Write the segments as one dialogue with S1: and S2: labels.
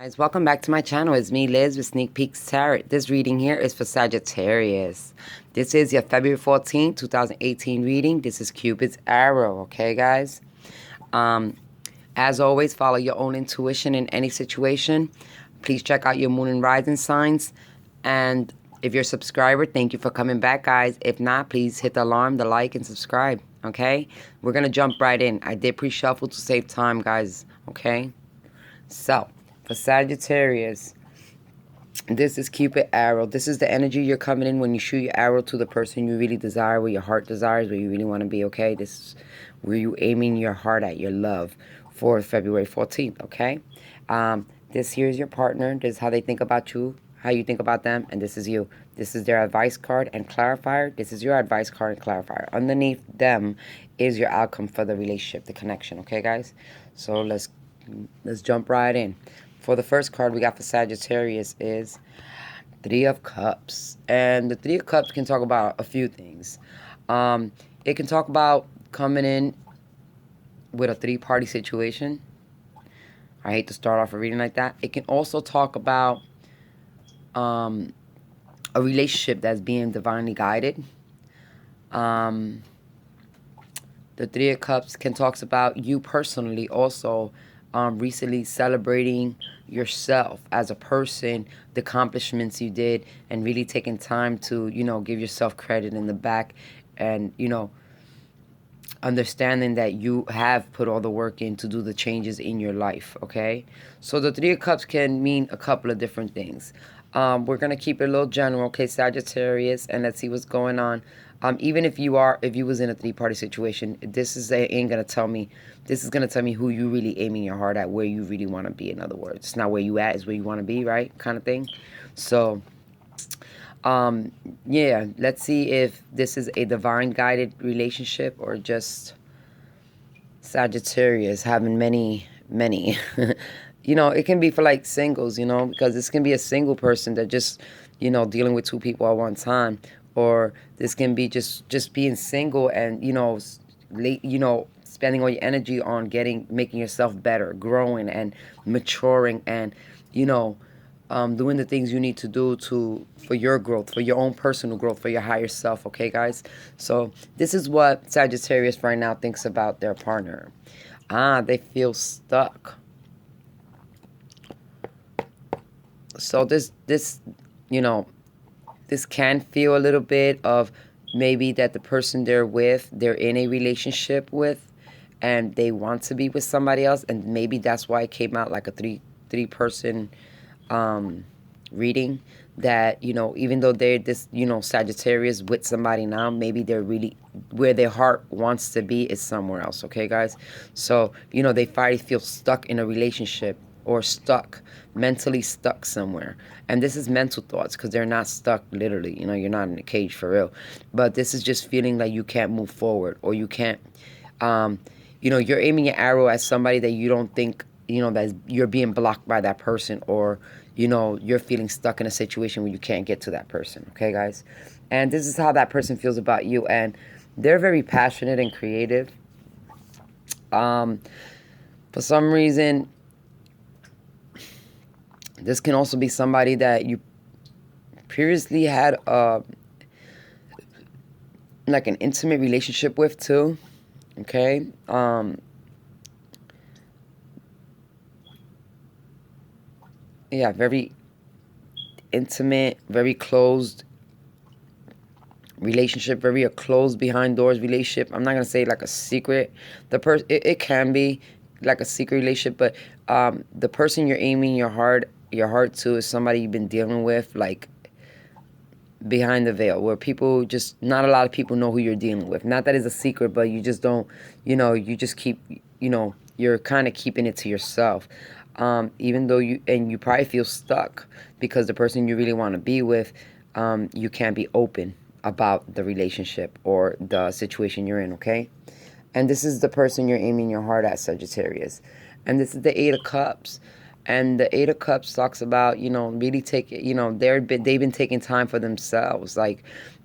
S1: Guys, welcome back to my channel. It's me, Liz, with Sneak Peeks Tarot. This reading here is for Sagittarius. This is your February 14th, 2018 reading. This is Cupid's arrow, okay, guys? As always, follow your own intuition in any situation. Please check out your moon and rising signs. And if you're a subscriber, thank you for coming back, guys. If not, please hit the alarm, the like, and subscribe, okay? We're going to jump right in. I did pre-shuffle to save time, guys, okay? So, for Sagittarius, this is Cupid arrow. This is the energy you're coming in when you shoot your arrow to the person you really desire, where your heart desires, where you really want to be, okay? This is where you aiming your heart at, your love, for February 14th, okay? This here is your partner. This is how they think about you, how you think about them, and this is you. This is their advice card and clarifier. This is your advice card and clarifier. Underneath them is your outcome for the relationship, the connection, okay, guys? So let's jump right in. For the first card we got for Sagittarius is Three of Cups. And the Three of Cups can talk about a few things. It can talk about coming in with a three-party situation. I hate to start off a reading like that. It can also talk about a relationship that's being divinely guided. The Three of Cups can talk about you personally also recently celebrating yourself as a person, the accomplishments you did, and really taking time to, give yourself credit in the back, and, understanding that you have put all the work in to do the changes in your life, okay? So the Three of Cups can mean a couple of different things. We're going to keep it a little general, okay, Sagittarius, and let's see what's going on. Even if you was in a three-party situation, this is going to tell me who you really aiming your heart at, where you really want to be, in other words. It's not where you at, it's where you want to be, right? Kind of thing. So, yeah, let's see if this is a divine guided relationship or just Sagittarius having many. It can be for like singles, because this can be a single person that just, dealing with two people at one time. Or this can be just being single and, spending all your energy on making yourself better, growing and maturing and, doing the things you need to do for your growth, for your own personal growth, for your higher self, okay, guys? So this is what Sagittarius right now thinks about their partner. They feel stuck. So this can feel a little bit of maybe that the person they're in a relationship with, and they want to be with somebody else, and maybe that's why it came out like a three-person reading, that, even though they're this, Sagittarius with somebody now, maybe they're really, where their heart wants to be is somewhere else, okay, guys? So, they finally feel stuck in a relationship, or mentally stuck somewhere. And this is mental thoughts, because they're not stuck literally. You're not in a cage for real. But this is just feeling like you can't move forward, or you can't, you're aiming your arrow at somebody that you don't think, that you're being blocked by that person, or, you're feeling stuck in a situation where you can't get to that person, okay, guys? And this is how that person feels about you. And they're very passionate and creative. For some reason, this can also be somebody that you previously had like an intimate relationship with too, okay? Yeah, very intimate, very closed relationship, very a closed behind doors relationship. I'm not gonna say like a secret. It can be like a secret relationship, but the person you're aiming your heart to is somebody you've been dealing with, like, behind the veil, where people just, not a lot of people know who you're dealing with. Not that it's a secret, but you just don't, you just keep, you're kind of keeping it to yourself. Even though you probably feel stuck because the person you really want to be with, you can't be open about the relationship or the situation you're in, okay? And this is the person you're aiming your heart at, Sagittarius. And this is the Eight of Cups. And the Eight of Cups talks about, really they've been taking time for themselves. Like,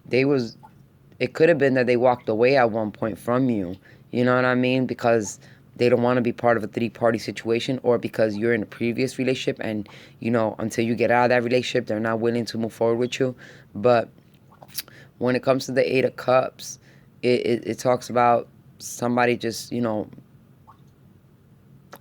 S1: it could have been that they walked away at one point from you. You know what I mean? Because they don't want to be part of a three-party situation, or because you're in a previous relationship and, you know, until you get out of that relationship, they're not willing to move forward with you. But when it comes to the Eight of Cups, it talks about somebody just, you know,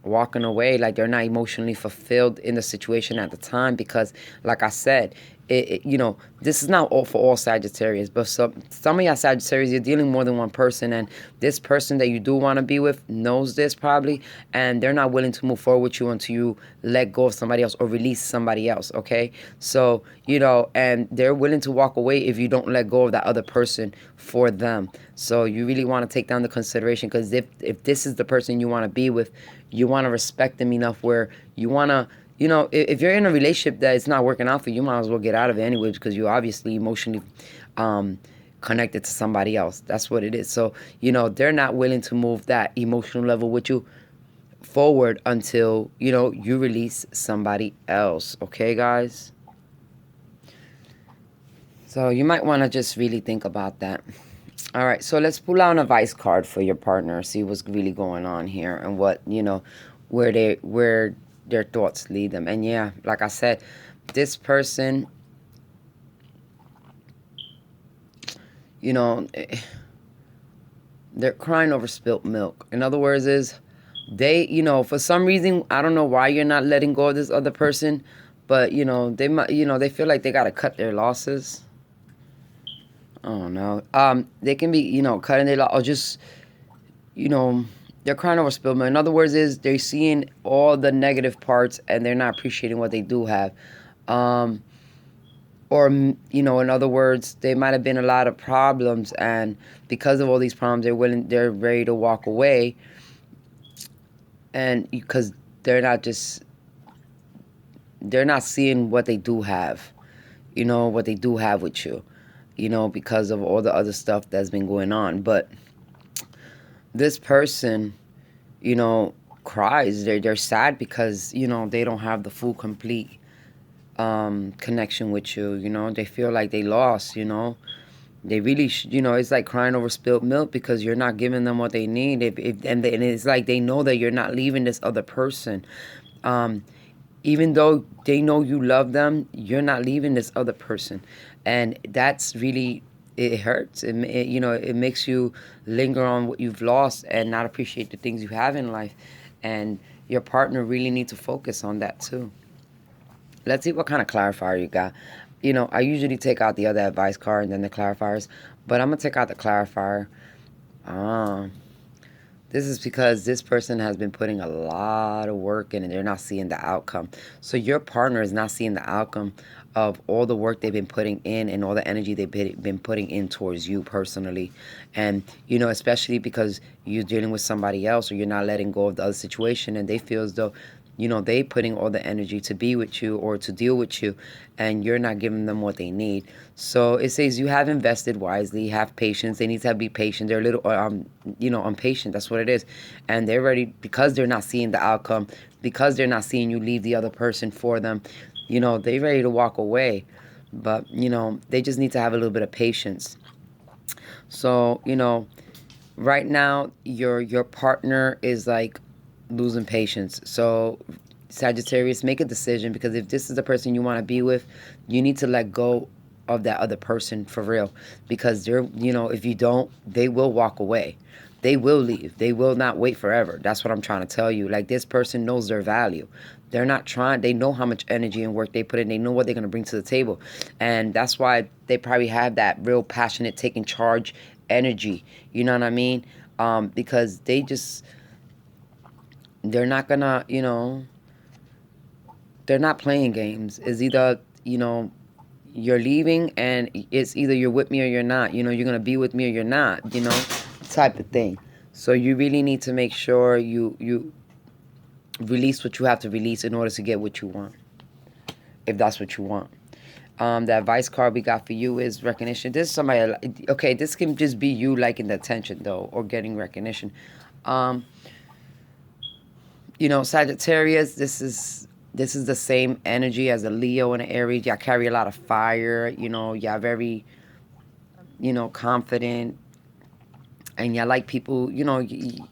S1: walking away, like they're not emotionally fulfilled in the situation at the time, because like I said, you know, this is not all for all Sagittarius, but some of y'all Sagittarius, you're dealing more than one person, and this person that you do want to be with knows this probably, and they're not willing to move forward with you until you let go of somebody else or release somebody else, okay? So, you know, and they're willing to walk away if you don't let go of that other person for them. So you really want to take down the consideration, because if this is the person you want to be with, you want to respect them enough where you want to, you know, if you're in a relationship that it's not working out for you, you might as well get out of it anyway, because you're obviously emotionally connected to somebody else. That's what it is. So, you know, they're not willing to move that emotional level with you forward until, you know, you release somebody else. Okay, guys? So you might want to just really think about that. All right, so let's pull out an advice card for your partner, see what's really going on here, and what, you know, where their thoughts lead them. And yeah, like I said, this person, you know, they're crying over spilt milk. In other words, is they, you know, for some reason, I don't know why you're not letting go of this other person, but, you know, they might, you know, they feel like they got to cut their losses. Oh no. They can be, you know, cutting their or just, you know, they're crying over spilled milk. In other words, is they're seeing all the negative parts and they're not appreciating what they do have. Or, you know, in other words, there might have been a lot of problems, and because of all these problems, they're ready to walk away, and because they're not seeing what they do have, you know, what they do have with you, you know, because of all the other stuff that's been going on. But this person, you know, cries. They're sad because, you know, they don't have the full, complete connection with you. You know, they feel like they lost. You know, they really, you know, it's like crying over spilled milk because you're not giving them what they need. And it's like they know that you're not leaving this other person. Even though they know you love them, you're not leaving this other person, and that's really, it hurts. You know, it makes you linger on what you've lost and not appreciate the things you have in life, and your partner really needs to focus on that too. Let's see what kind of clarifier you got. You know, I usually take out the other advice card and then the clarifiers, but I'm gonna take out the clarifier. This is because this person has been putting a lot of work in and they're not seeing the outcome. So your partner is not seeing the outcome of all the work they've been putting in and all the energy they've been putting in towards you personally. And, you know, especially because you're dealing with somebody else or you're not letting go of the other situation, and they feel as though, you know, they putting all the energy to be with you or to deal with you, and you're not giving them what they need. So it says you have invested wisely, have patience. They need to be patient. They're a little, you know, impatient. That's what it is. And they're ready because they're not seeing the outcome, because they're not seeing you leave the other person for them. You know, they're ready to walk away. But, you know, they just need to have a little bit of patience. So, you know, right now, your partner is like losing patience. So Sagittarius, make a decision, because if this is the person you want to be with, you need to let go of that other person for real, because they're, you know, if you don't, they will walk away. They will leave. They will not wait forever. That's what I'm trying to tell you. Like, this person knows their value. They're not trying. They know how much energy and work they put in. They know what they're going to bring to the table. And that's why they probably have that real passionate, taking charge energy. You know what I mean? Because they're not going to, you know, they're not playing games. It's either, you know, you're leaving and it's either you're with me or you're not. You know, you're going to be with me or you're not, you know, type of thing. So you really need to make sure you release what you have to release in order to get what you want, if that's what you want. The advice card we got for you is recognition. This is somebody, okay, this can just be you liking the attention, though, or getting recognition. You know, Sagittarius, this is the same energy as a Leo and an Aries. Y'all carry a lot of fire. You know, y'all very, you know, confident. and y'all like people, you know,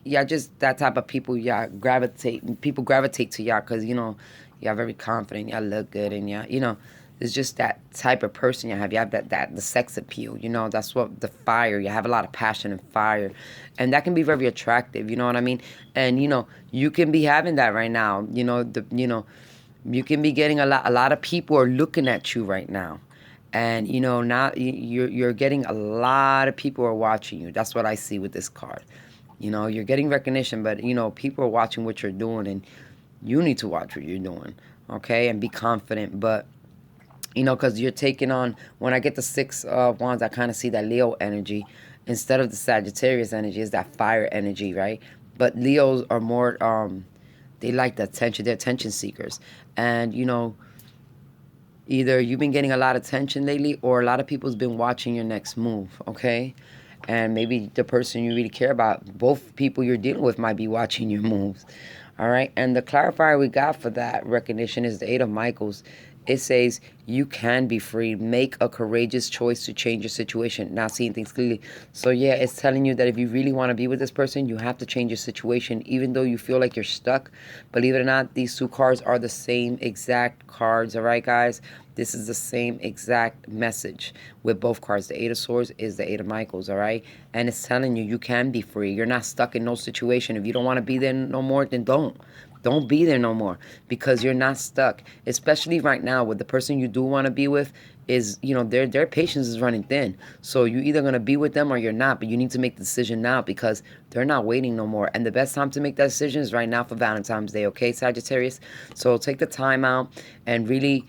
S1: y'all just that type of people. Y'all gravitate, people gravitate to y'all because, you know, y'all very confident, y'all look good, and y'all, you know, it's just that type of person you have. You have the sex appeal, you know, that's what the fire. You have a lot of passion and fire, and that can be very attractive. You know what I mean? And you know, you can be having that right now. You can be getting a lot. A lot of people are looking at you right now, and you know now you're getting a lot of people are watching you. That's what I see with this card. You know, you're getting recognition, but you know people are watching what you're doing, and you need to watch what you're doing, okay, and be confident. But you know, because you're taking on, when I get the Six of Wands, I kind of see that Leo energy instead of the Sagittarius energy, is that fire energy, right? But Leos are more, they like the attention. They're attention seekers. And, you know, either you've been getting a lot of attention lately or a lot of people's been watching your next move, okay? And maybe the person you really care about, both people you're dealing with might be watching your moves, all right? And the clarifier we got for that recognition is the Eight of Michaels. It says you can be free. Make a courageous choice to change your situation. Now seeing things clearly. So yeah, it's telling you that if you really want to be with this person, you have to change your situation, even though you feel like you're stuck. Believe it or not, these two cards are the same exact cards, all right, guys? This is the same exact message with both cards. The Eight of Swords is the Eight of Michaels, all right? And it's telling you you can be free. You're not stuck in no situation. If you don't want to be there no more, then don't. Don't be there no more, because you're not stuck. Especially right now with the person you do want to be with is, you know, their patience is running thin. So you're either going to be with them or you're not, but you need to make the decision now because they're not waiting no more. And the best time to make that decision is right now for Valentine's Day, okay, Sagittarius? So take the time out and really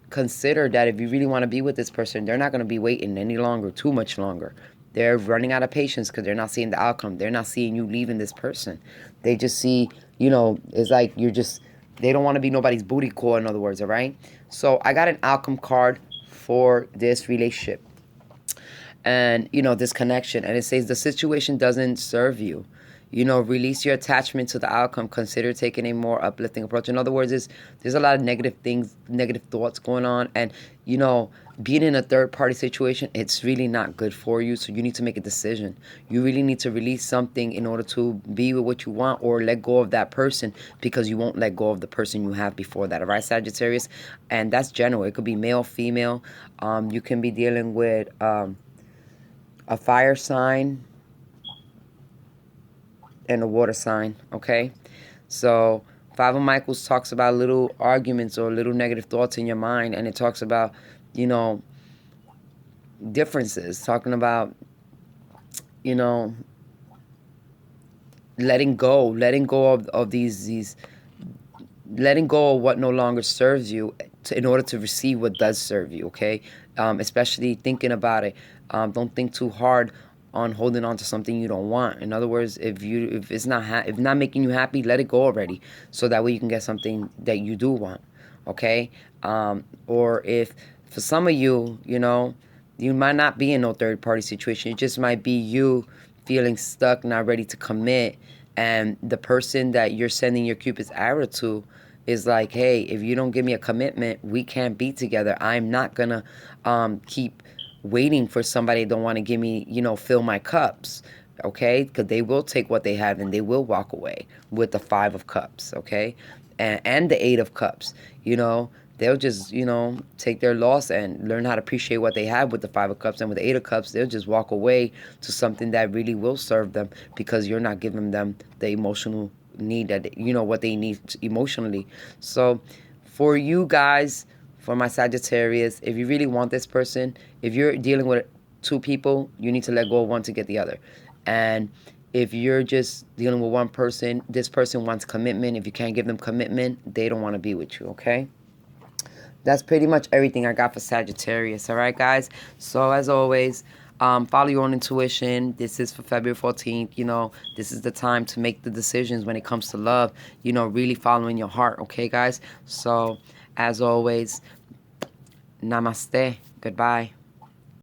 S1: consider that if you really want to be with this person, they're not going to be waiting any longer, too much longer. They're running out of patience because they're not seeing the outcome. They're not seeing you leaving this person. They just see, you know, it's like they don't want to be nobody's booty call, in other words, all right? So I got an outcome card for this relationship and, you know, this connection. And it says the situation doesn't serve you. You know, release your attachment to the outcome. Consider taking a more uplifting approach. In other words, there's a lot of negative things, negative thoughts going on. And, you know, being in a third-party situation, it's really not good for you. So you need to make a decision. You really need to release something in order to be with what you want or let go of that person, because you won't let go of the person you have before that. All right, Sagittarius? And that's general. It could be male, female. You can be dealing with a fire sign and a water sign, okay? So Five of Michaels talks about little arguments or little negative thoughts in your mind, and it talks about, you know, differences, talking about, you know, letting go of these letting go of what no longer serves you in order to receive what does serve you, okay? Especially thinking about it. Don't think too hard on holding on to something you don't want. In other words, if it's not making you happy, let it go already, so that way you can get something that you do want, okay? Or if for some of you, you know, you might not be in no third-party situation. It just might be you feeling stuck, not ready to commit, and the person that you're sending your Cupid's arrow to is like, hey, if you don't give me a commitment, we can't be together. I'm not gonna keep waiting for somebody that don't want to give me, you know, fill my cups, okay? Because they will take what they have and they will walk away with the Five of Cups, okay? And the Eight of Cups, you know, they'll just, you know, take their loss and learn how to appreciate what they have with the Five of Cups. And with the Eight of Cups, they'll just walk away to something that really will serve them, because you're not giving them the emotional need that, you know, what they need emotionally. So for you guys, for my Sagittarius, if you really want this person, if you're dealing with two people, you need to let go of one to get the other. And if you're just dealing with one person, this person wants commitment. If you can't give them commitment, they don't want to be with you, okay? That's pretty much everything I got for Sagittarius, all right, guys? So as always, follow your own intuition. This is for February 14th. You know, this is the time to make the decisions when it comes to love, you know, really following your heart, okay, guys? So as always, namaste. Goodbye.